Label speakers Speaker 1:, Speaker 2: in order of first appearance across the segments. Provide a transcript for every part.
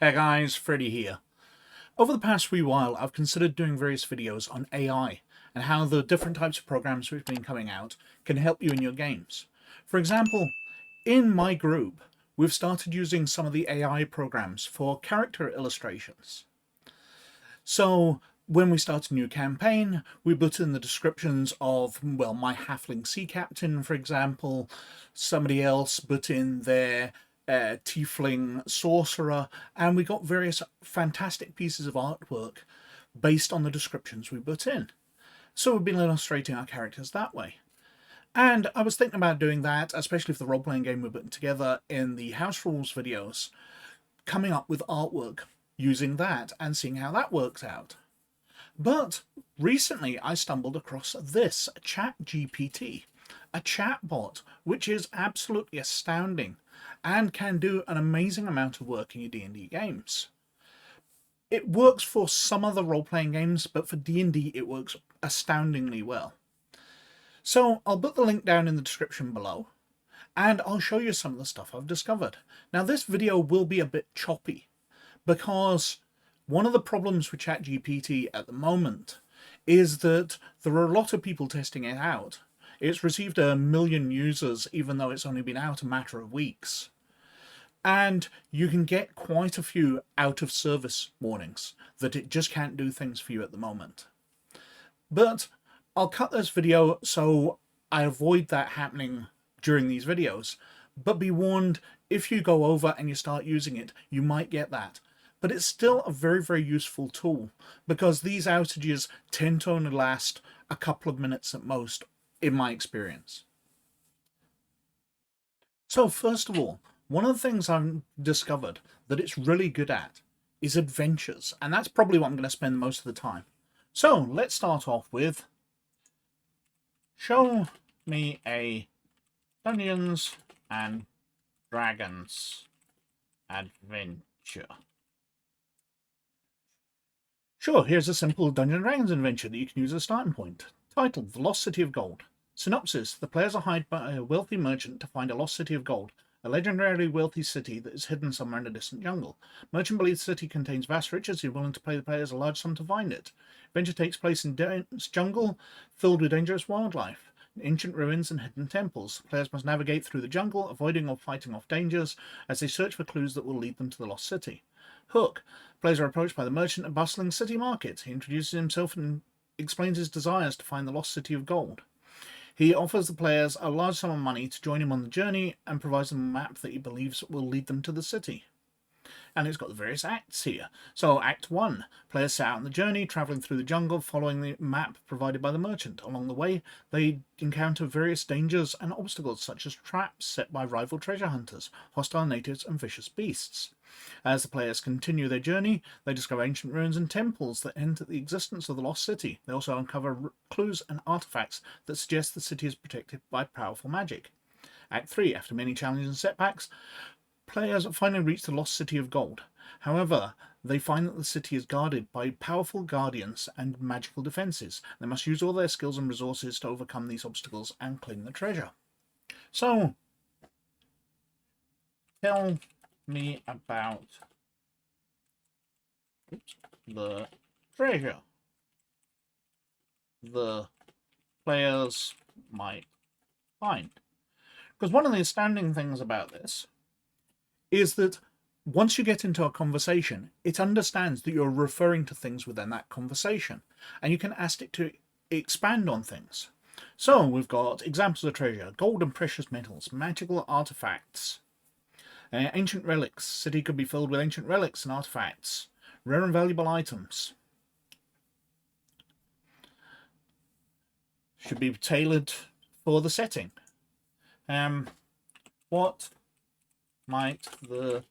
Speaker 1: Hey guys, Freddy here. Over the past wee while, I've considered doing various videos on AI and how the different types of programs which have been coming out can help you in your games. For example, in my group, we've started using some of the AI programs for character illustrations. So when we start a new campaign, we put in the descriptions of, well, my halfling sea captain, for example. Somebody else put in their tiefling sorcerer, and we got various fantastic pieces of artwork based on the descriptions we put in. So we've been illustrating our characters that way. And I was thinking about doing that, especially for the role-playing game we're putting together in the House Rules videos, coming up with artwork using that and seeing how that works out. But recently I stumbled across this ChatGPT, a chatbot, which is absolutely astounding and can do an amazing amount of work in your D&D games. It works for some other role-playing games, but for D&D it works astoundingly well. So I'll put the link down in the description below, and I'll show you some of the stuff I've discovered. Now this video will be a bit choppy, because one of the problems with ChatGPT at the moment is that there are a lot of people testing it out. It's received 1 million users, even though it's only been out a matter of weeks. And you can get quite a few out-of-service warnings that it just can't do things for you at the moment. But I'll cut this video so I avoid that happening during these videos. But be warned, if you go over and you start using it, you might get that. But it's still a very, very useful tool, because these outages tend to only last a couple of minutes at most, in my experience. So first of all, one of the things I've discovered that it's really good at is adventures, and that's probably what I'm going to spend most of the time. So let's start off with, show me a Dungeons and Dragons adventure. Sure, here's a simple Dungeons and Dragons adventure that you can use as a starting point. Titled, The Lost City of Gold. Synopsis, the players are hired by a wealthy merchant to find a lost city of gold, a legendarily wealthy city that is hidden somewhere in a distant jungle. Merchant believes the city contains vast riches. He's willing to pay the players a large sum to find it. Adventure takes place in dense jungle filled with dangerous wildlife, ancient ruins and hidden temples. Players must navigate through the jungle, avoiding or fighting off dangers as they search for clues that will lead them to the lost city. Hook. Players are approached by the merchant at a bustling city market. He introduces himself and explains his desires to find the lost city of gold. He offers the players a large sum of money to join him on the journey and provides them a map that he believes will lead them to the city. And it's got the various acts here. So Act 1, players set out on the journey, travelling through the jungle, following the map provided by the merchant. Along the way, they encounter various dangers and obstacles, such as traps set by rival treasure hunters, hostile natives, and vicious beasts. As the players continue their journey, they discover ancient ruins and temples that hint at the existence of the lost city. They also uncover clues and artifacts that suggest the city is protected by powerful magic. Act 3, after many challenges and setbacks, players finally reach the lost city of gold. However, they find that the city is guarded by powerful guardians and magical defences. They must use all their skills and resources to overcome these obstacles and claim the treasure. So, tell me about the treasure the players might find. Because one of the astounding things about this is that once you get into a conversation, it understands that you're referring to things within that conversation, and you can ask it to expand on things. So we've got examples of treasure: gold and precious metals, magical artifacts, ancient relics. City could be filled with ancient relics and artifacts, rare and valuable items. Should be tailored for the setting. What might the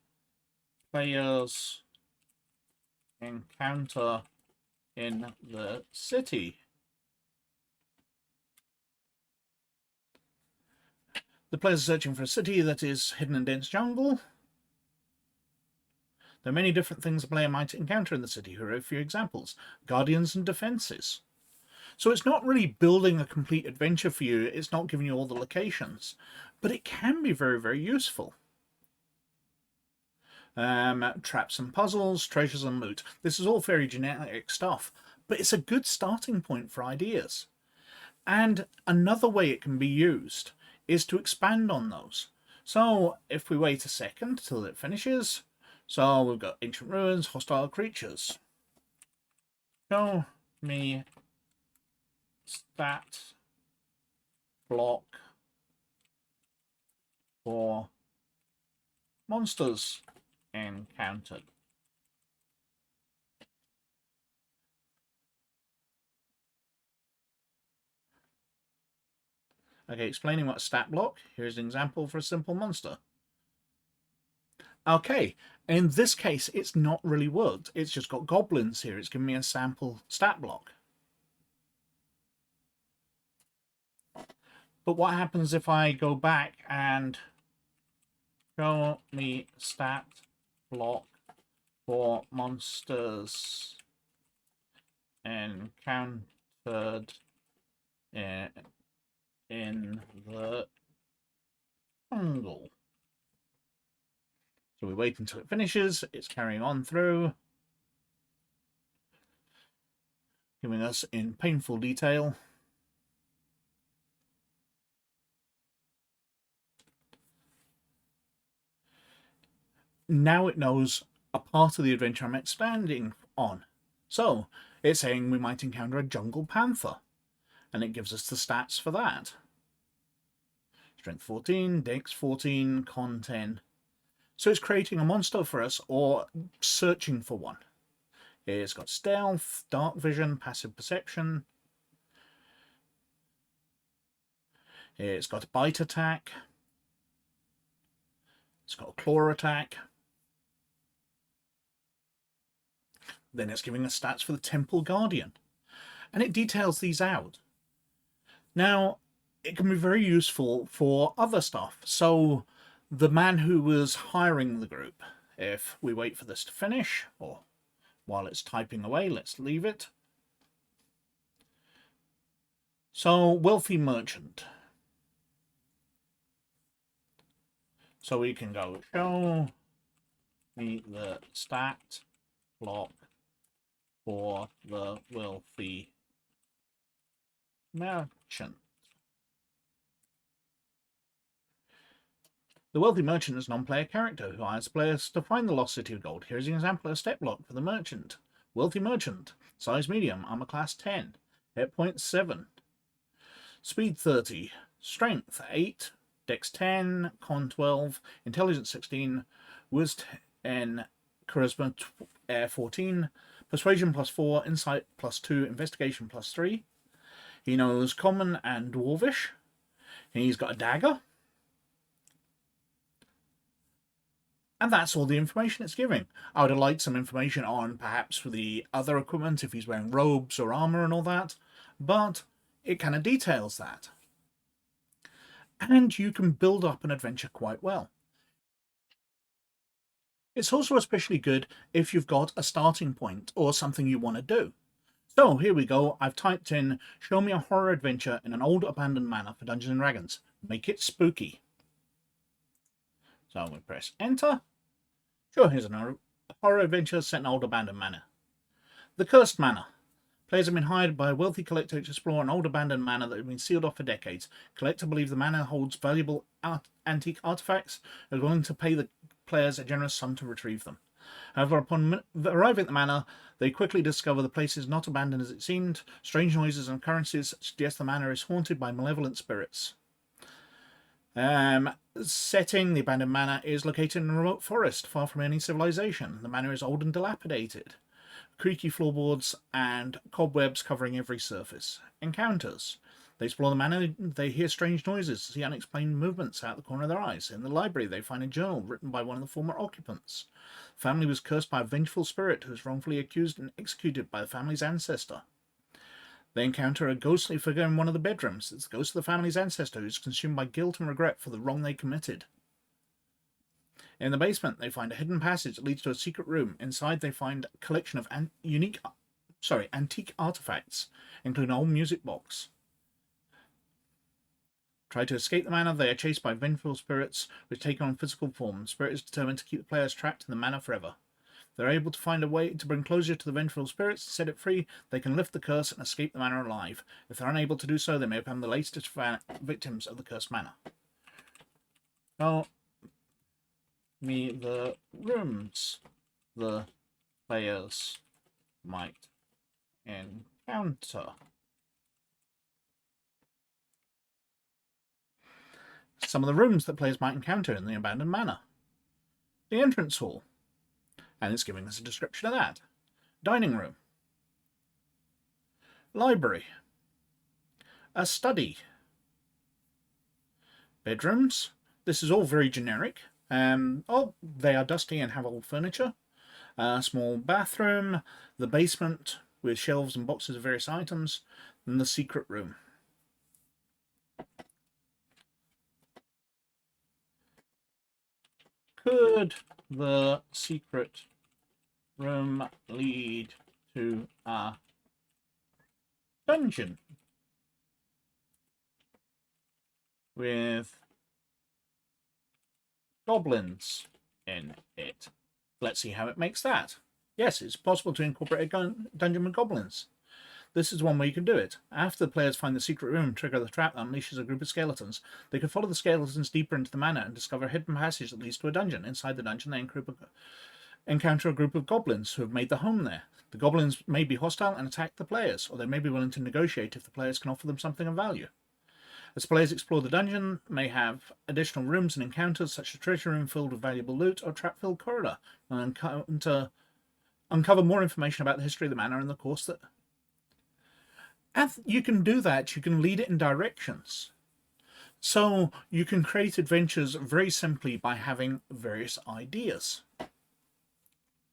Speaker 1: players encounter in the city? The players are searching for a city that is hidden in dense jungle. There are many different things a player might encounter in the city. Here are a few examples: guardians and defences. So it's not really building a complete adventure for you. It's not giving you all the locations, but it can be very, very useful. traps and puzzles, treasures and loot. This is all very generic stuff, but it's a good starting point for ideas. And another way it can be used is to expand on those. So if we wait a second till it finishes, so we've got ancient ruins, hostile creatures. Show me stat block for monsters encountered. Okay, explaining what a stat block. Here's an example for a simple monster. Okay, in this case, it's not really worked. It's just got goblins here. It's giving me a sample stat block. But what happens if I go back and show me stat block for monsters encountered in the jungle? So we wait until it finishes. It's carrying on through, giving us in painful detail. Now it knows a part of the adventure I'm expanding on. So it's saying we might encounter a jungle panther, and it gives us the stats for that. Strength 14, Dex 14, Con 10. So it's creating a monster for us, or searching for one. It's got stealth, dark vision, passive perception. It's got a bite attack. It's got a claw attack. Then it's giving us stats for the Temple Guardian. And it details these out. Now, it can be very useful for other stuff. So the man who was hiring the group, if we wait for this to finish, or while it's typing away, let's leave it. So, wealthy merchant. So we can go show me the stat block for the wealthy merchant. The wealthy merchant is a non-player character who hires players to find the lost city of gold. Here's an example of a step block for the merchant. Wealthy merchant, size medium, armor class 10, hit points 7, speed 30, strength 8, dex 10, con 12, intelligence 16, wisdom 10, charisma 14, persuasion plus 4, insight plus 2, investigation plus 3. He knows common and dwarvish. He's got a dagger. And that's all the information it's giving. I would have liked some information on perhaps for the other equipment, if he's wearing robes or armor and all that, but it kind of details that. And you can build up an adventure quite well. It's also especially good if you've got a starting point or something you want to do. So here we go. I've typed in, show me a horror adventure in an old abandoned manor for Dungeons & Dragons. Make it spooky. So we press enter. Sure, here's a horror adventure set in an old abandoned manor. The Cursed Manor. Players have been hired by a wealthy collector to explore an old abandoned manor that has been sealed off for decades. Collector believes the manor holds valuable antique artifacts and is willing to pay the players a generous sum to retrieve them. However, upon arriving at the manor, they quickly discover the place is not abandoned as it seemed. Strange noises and occurrences suggest the manor is haunted by malevolent spirits. Setting, the abandoned manor is located in a remote forest, far from any civilization. The manor is old and dilapidated. Creaky floorboards and cobwebs covering every surface. Encounters. They explore the manor, they hear strange noises, see unexplained movements out the corner of their eyes. In the library, they find a journal written by one of the former occupants. The family was cursed by a vengeful spirit who was wrongfully accused and executed by the family's ancestor. They encounter a ghostly figure in one of the bedrooms. It's the ghost of the family's ancestor who is consumed by guilt and regret for the wrong they committed. In the basement, they find a hidden passage that leads to a secret room. Inside, they find a collection of antique artifacts, including an old music box. Try to escape the manor. They are chased by vengeful spirits, which take on physical form. The spirit is determined to keep the players trapped in the manor forever. They're able to find a way to bring closure to the vengeful spirits. To set it free, they can lift the curse and escape the manor alive. If they're unable to do so, they may become the latest victims of the cursed manor. Show me the rooms the players might encounter. Some of the rooms that players might encounter in the abandoned manor. The entrance hall. And it's giving us a description of that. Dining room. Library. A study. Bedrooms. This is all very generic. They are dusty and have old furniture. A small bathroom. The basement with shelves and boxes of various items. And the secret room. Could the secret room lead to a dungeon with goblins in it? Let's see how it makes that. Yes, it's possible to incorporate a dungeon with goblins. This is one way you can do it. After the players find the secret room and trigger the trap that unleashes a group of skeletons, they can follow the skeletons deeper into the manor and discover a hidden passage that leads to a dungeon. Inside the dungeon, they encounter a group of goblins who have made their home there. The goblins may be hostile and attack the players, or they may be willing to negotiate if the players can offer them something of value. As players explore the dungeon, may have additional rooms and encounters, such as a treasure room filled with valuable loot or a trap-filled corridor, and uncover more information about the history of the manor and the course that... And you can do that. You can lead it in directions. So you can create adventures very simply by having various ideas.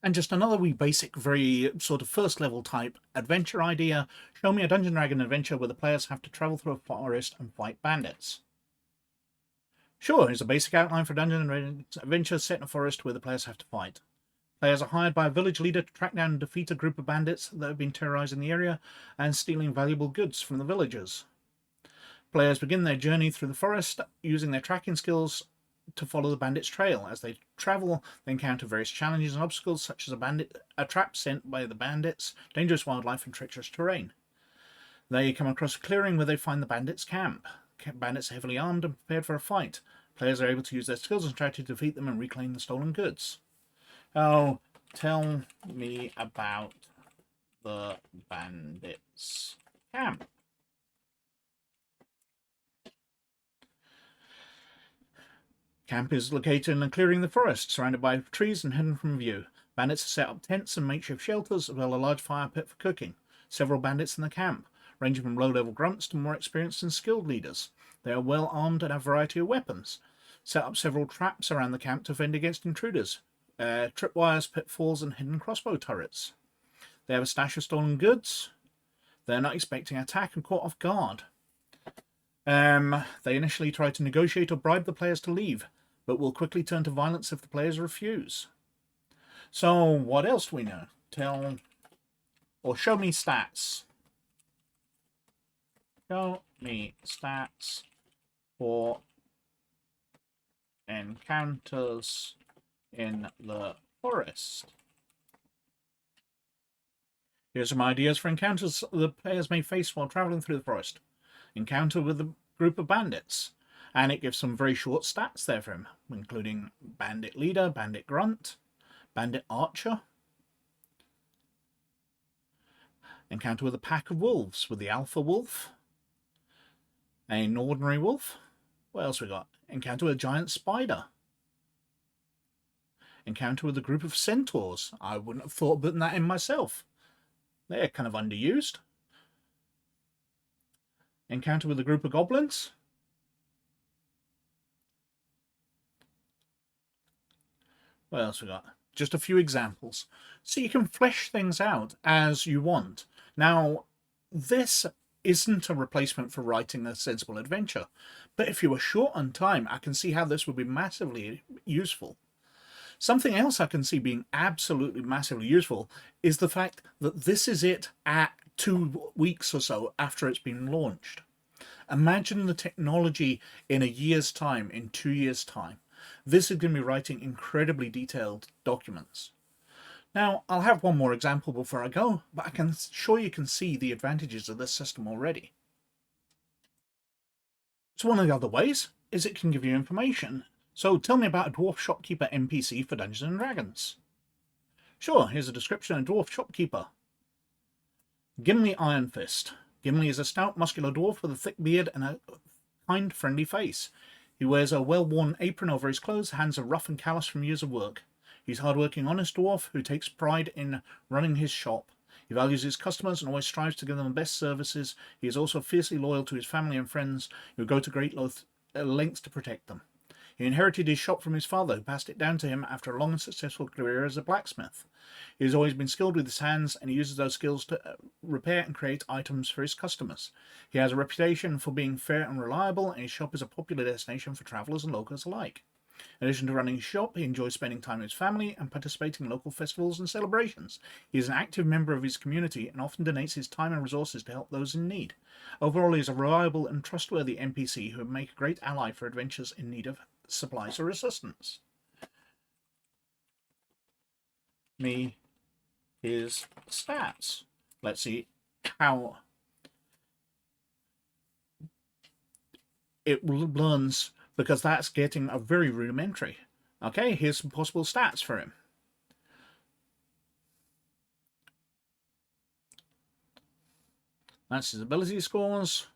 Speaker 1: And just another wee basic, very sort of first level type adventure idea. Show me a Dungeon Dragon adventure where the players have to travel through a forest and fight bandits. Sure, here's a basic outline for a dungeon adventure set in a forest where the players have to fight. Players are hired by a village leader to track down and defeat a group of bandits that have been terrorizing the area and stealing valuable goods from the villagers. Players begin their journey through the forest using their tracking skills to follow the bandits' trail. As they travel, they encounter various challenges and obstacles, such as a trap sent by the bandits, dangerous wildlife, and treacherous terrain. They come across a clearing where they find the bandits' camp. Bandits are heavily armed and prepared for a fight. Players are able to use their skills and strategy to defeat them and reclaim the stolen goods. Oh, tell me about the bandits' camp. Camp is located in a clearing in the forest, surrounded by trees and hidden from view. Bandits have set up tents and makeshift shelters, as well as a large fire pit for cooking. Several bandits in the camp, ranging from low-level grunts to more experienced and skilled leaders. They are well armed and have a variety of weapons. Set up several traps around the camp to fend against intruders. Tripwires, pitfalls, and hidden crossbow turrets. They have a stash of stolen goods. They're not expecting attack and caught off guard. They initially try to negotiate or bribe the players to leave, but will quickly turn to violence if the players refuse. So, what else do we know? Show me stats. Show me stats for encounters in the forest. Here's some ideas for encounters the players may face while traveling through the forest. Encounter with a group of bandits. And it gives some very short stats there for him, including bandit leader, bandit grunt, bandit archer. Encounter with a pack of wolves, with the alpha wolf. An ordinary wolf. What else we got? Encounter with a giant spider. Encounter with a group of centaurs. I wouldn't have thought of putting that in myself. They're kind of underused. Encounter with a group of goblins. What else we got? Just a few examples. So you can flesh things out as you want. Now, this isn't a replacement for writing a sensible adventure. But if you were short on time, I can see how this would be massively useful. Something else I can see being absolutely massively useful is the fact that this is it at 2 weeks or so after it's been launched. Imagine the technology in a year's time, in 2 years' time. This is going to be writing incredibly detailed documents. Now, I'll have one more example before I go, but I can sure you can see the advantages of this system already. So one of the other ways is it can give you information. So tell me about a dwarf shopkeeper NPC for Dungeons & Dragons. Sure, here's a description of a dwarf shopkeeper. Gimli Iron Fist. Gimli is a stout, muscular dwarf with a thick beard and a kind, friendly face. He wears a well-worn apron over his clothes, hands are rough and callous from years of work. He's a hard-working, honest dwarf who takes pride in running his shop. He values his customers and always strives to give them the best services. He is also fiercely loyal to his family and friends who go to great lengths to protect them. He inherited his shop from his father, who passed it down to him after a long and successful career as a blacksmith. He has always been skilled with his hands, and he uses those skills to repair and create items for his customers. He has a reputation for being fair and reliable, and his shop is a popular destination for travellers and locals alike. In addition to running his shop, he enjoys spending time with his family and participating in local festivals and celebrations. He is an active member of his community and often donates his time and resources to help those in need. Overall, he is a reliable and trustworthy NPC who would make a great ally for adventurers in need of supplies or assistance. His stats. Let's see how it learns, because that's getting a very rudimentary. Okay, here's some possible stats for him. That's his ability scores.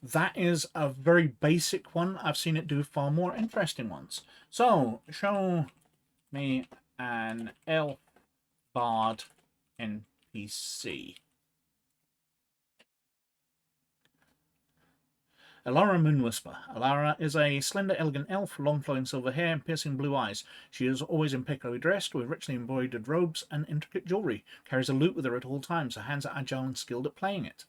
Speaker 1: That is a very basic one. I've seen it do far more interesting ones. So, show me an elf bard NPC. Alara Moonwhisper. Alara is a slender, elegant elf, long flowing silver hair and piercing blue eyes. She is always impeccably dressed, with richly embroidered robes and intricate jewellery. Carries a lute with her at all times. Her hands are agile and skilled at playing it.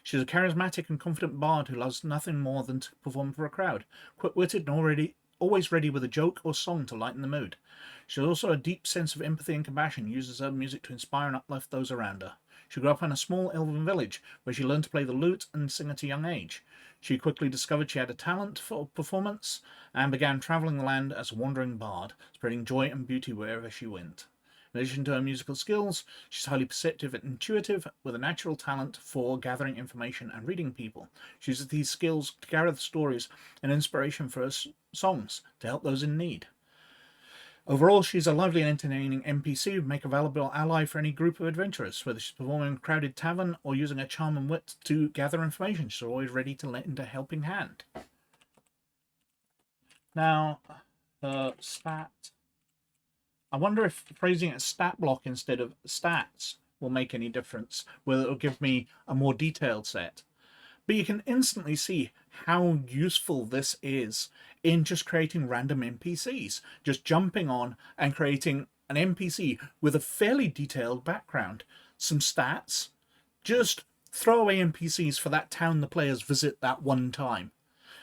Speaker 1: She is a charismatic and confident bard who loves nothing more than to perform for a crowd. Quick-witted and always ready with a joke or song to lighten the mood. She has also a deep sense of empathy and compassion, uses her music to inspire and uplift those around her. She grew up in a small elven village, where she learned to play the lute and sing at a young age. She quickly discovered she had a talent for performance, and began travelling the land as a wandering bard, spreading joy and beauty wherever she went. In addition to her musical skills, she's highly perceptive and intuitive, with a natural talent for gathering information and reading people. She uses these skills to gather stories and inspiration for her songs to help those in need. Overall, she's a lively and entertaining NPC who make a valuable ally for any group of adventurers, whether she's performing in a crowded tavern or using her charm and wit to gather information. She's always ready to lend a helping hand. Now, her stat. I wonder if phrasing it stat block instead of stats will make any difference, whether it'll give me a more detailed set. But you can instantly see how useful this is in just creating random NPCs, just jumping on and creating an NPC with a fairly detailed background, some stats, just throwaway NPCs for that town the players visit that one time.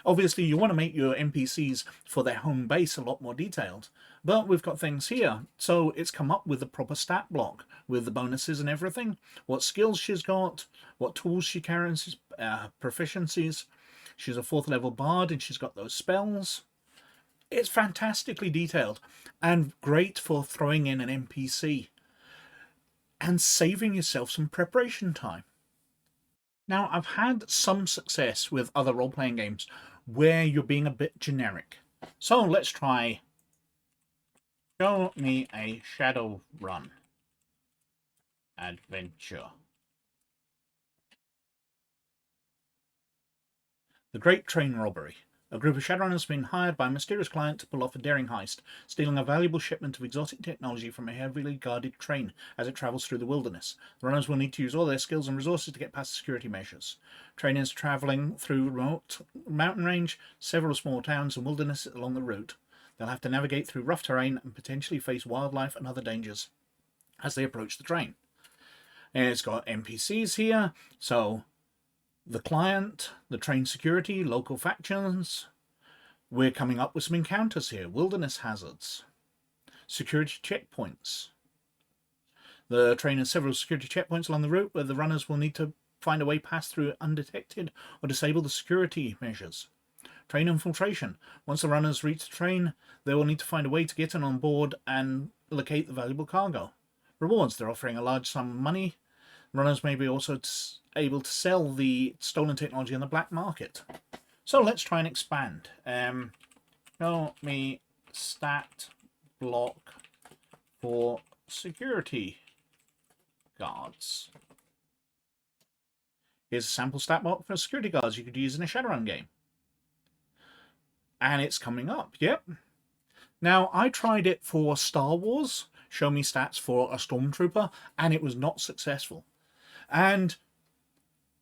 Speaker 1: Obviously, you want to make your NPCs for their home base a lot more detailed, but we've got things here. So it's come up with the proper stat block, with the bonuses and everything, what skills she's got, what tools she carries, proficiencies. She's a 4th level bard and she's got those spells. It's fantastically detailed and great for throwing in an NPC and saving yourself some preparation time. Now, I've had some success with other role-playing games where you're being a bit generic. So let's try show me a Shadowrun adventure. The Great Train Robbery. A group of Shadowrunners has been hired by a mysterious client to pull off a daring heist, stealing a valuable shipment of exotic technology from a heavily guarded train as it travels through the wilderness. The runners will need to use all their skills and resources to get past the security measures. Train is travelling through remote mountain range, several small towns and wildernesses along the route. They'll have to navigate through rough terrain and potentially face wildlife and other dangers as they approach the train. And it's got NPCs here, so the client, the train security, local factions. We're coming up with some encounters here. Wilderness hazards. Security checkpoints. The train has several security checkpoints along the route where the runners will need to find a way past through undetected or disable the security measures. Train infiltration. Once the runners reach the train, they will need to find a way to get in on board and locate the valuable cargo. Rewards. They're offering a large sum of money. Runners may be also able to sell the stolen technology on the black market. So let's try and expand. Show me stat block for security guards. Here's a sample stat block for security guards you could use in a Shadowrun game. And it's coming up, yep. Now, I tried it for Star Wars, show me stats for a Stormtrooper, and it was not successful. And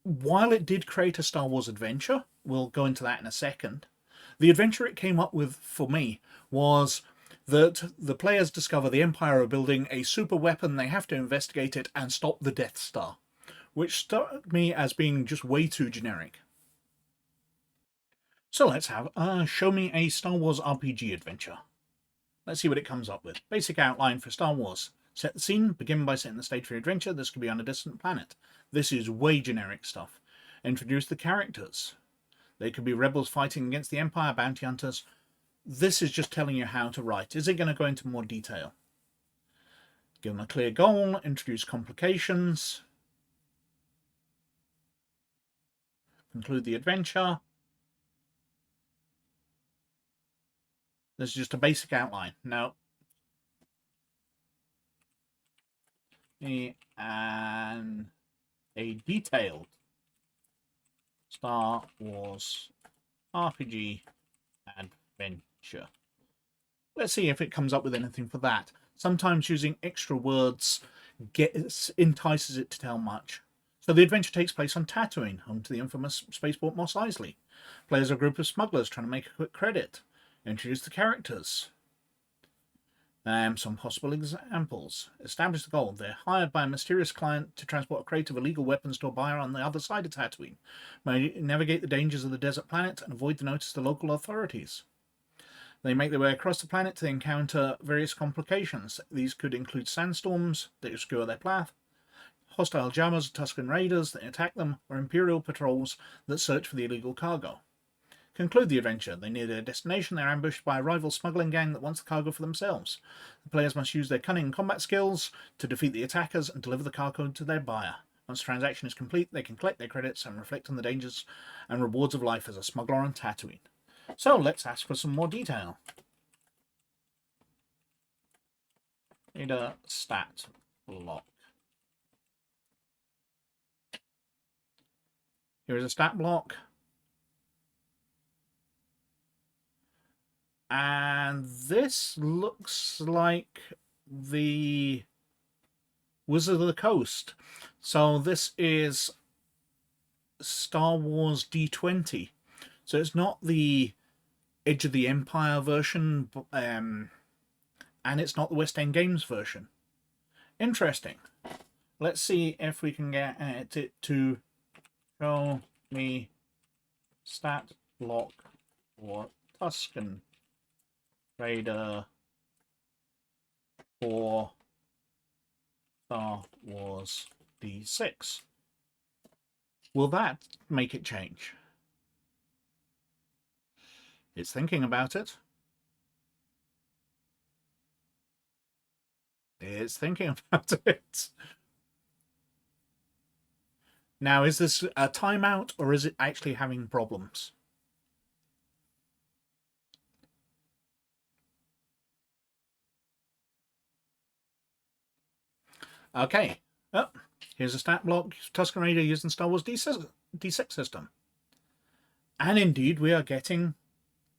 Speaker 1: while it did create a Star Wars adventure, we'll go into that in a second, the adventure it came up with for me was that the players discover the Empire are building a super weapon, they have to investigate it and stop the Death Star, which struck me as being just way too generic. So let's have show me a Star Wars RPG adventure. Let's see what it comes up with. Basic outline for Star Wars. Set the scene. Begin by setting the stage for your adventure. This could be on a distant planet. This is way generic stuff. Introduce the characters. They could be rebels fighting against the Empire, bounty hunters. This is just telling you how to write. Is it going to go into more detail? Give them a clear goal. Introduce complications. Conclude the adventure. This is just a basic outline. Now, and a detailed Star Wars RPG adventure. Let's see if it comes up with anything for that. Sometimes using extra words entices it to tell much. So the adventure takes place on Tatooine, home to the infamous spaceport Mos Eisley. Players are a group of smugglers trying to make a quick credit. Introduce the characters. Some possible examples. Establish the goal. They're hired by a mysterious client to transport a crate of illegal weapons to a buyer on the other side of Tatooine. May navigate the dangers of the desert planet and avoid the notice of the local authorities. They make their way across the planet to encounter various complications. These could include sandstorms that obscure their path, hostile jammers, Tusken raiders that attack them, or Imperial patrols that search for the illegal cargo. Conclude the adventure. They near their destination. They're ambushed by a rival smuggling gang that wants the cargo for themselves. The players must use their cunning combat skills to defeat the attackers and deliver the cargo to their buyer. Once the transaction is complete, they can collect their credits and reflect on the dangers and rewards of life as a smuggler on Tatooine. So let's ask for some more detail. Need a stat block. Here is a stat block. And this looks like the Wizard of the Coast. So this is Star Wars D20. So it's not the Edge of the Empire version, and it's not the West End Games version. Interesting. Let's see if we can get it to show me stat block for Tusken Raider for Star Wars D6. Will that make it change? It's thinking about it. It's thinking about it. Now, is this a timeout or is it actually having problems? Okay. Oh, here's a stat block. Tusken Raider using Star Wars D6 system. And indeed, we are getting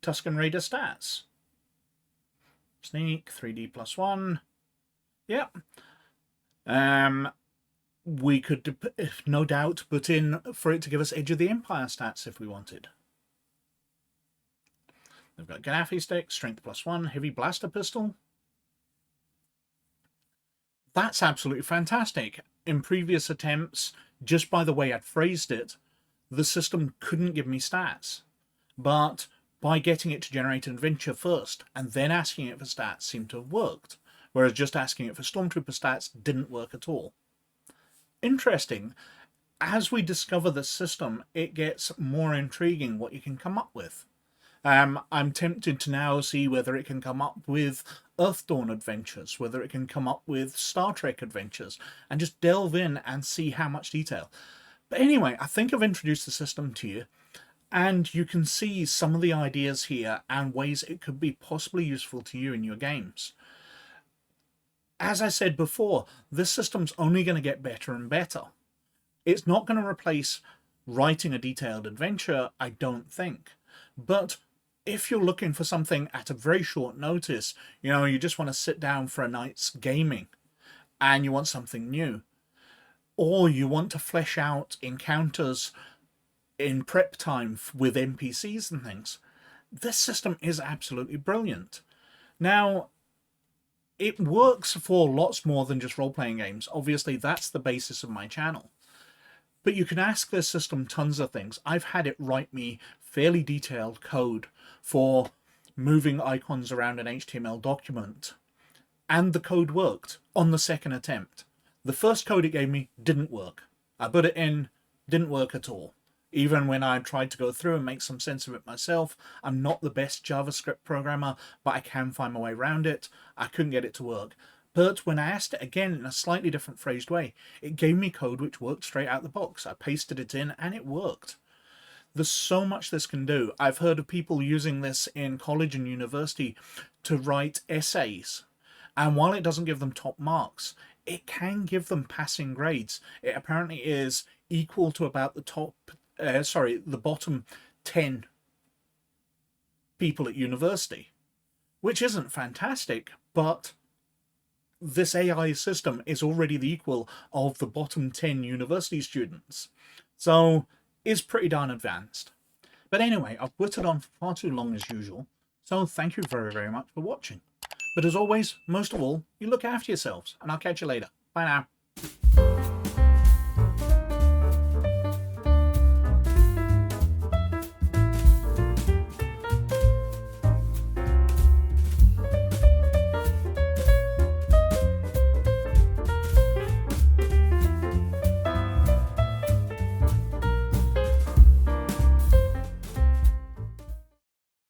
Speaker 1: Tusken Raider stats. Sneak, 3D +1. Yep. We could, no doubt, put in for it to give us Edge of the Empire stats if we wanted. They've got Gaddafi stick, strength +1, heavy blaster pistol. That's absolutely fantastic. In previous attempts, just by the way I'd phrased it, the system couldn't give me stats. But by getting it to generate an adventure first and then asking it for stats seemed to have worked. whereas just asking it for Stormtrooper stats didn't work at all. Interesting. As we discover the system, it gets more intriguing what you can come up with. I'm tempted to now see whether it can come up with Earthdawn adventures, whether it can come up with Star Trek adventures, and just delve in and see how much detail. But anyway, I think I've introduced the system to you, and you can see some of the ideas here and ways it could be possibly useful to you in your games. As I said before, this system's only going to get better and better. It's not going to replace writing a detailed adventure, I don't think. But if you're looking for something at a very short notice, you just want to sit down for a night's gaming and you want something new, or you want to flesh out encounters in prep time with NPCs and things, this system is absolutely brilliant. Now, it works for lots more than just role-playing games. Obviously, that's the basis of my channel. But you can ask this system tons of things. I've had it write me fairly detailed code for moving icons around an HTML document, and the code worked on the second attempt. The first code it gave me didn't work. I put it in, didn't work at all. Even when I tried to go through and make some sense of it myself, I'm not the best JavaScript programmer, but I can find my way around it. I couldn't get it to work. But when I asked it again in a slightly different phrased way, it gave me code which worked straight out the box. I pasted it in and it worked. There's so much this can do. I've heard of people using this in college and university to write essays. And while it doesn't give them top marks, it can give them passing grades. It apparently is equal to about the bottom 10 people at university, which isn't fantastic, but this AI system is already the equal of the bottom 10 university students. So it's pretty darn advanced. But anyway, I've whittled on for far too long as usual, so thank you very, very much for watching. But as always, most of all, you look after yourselves, and I'll catch you later. Bye now.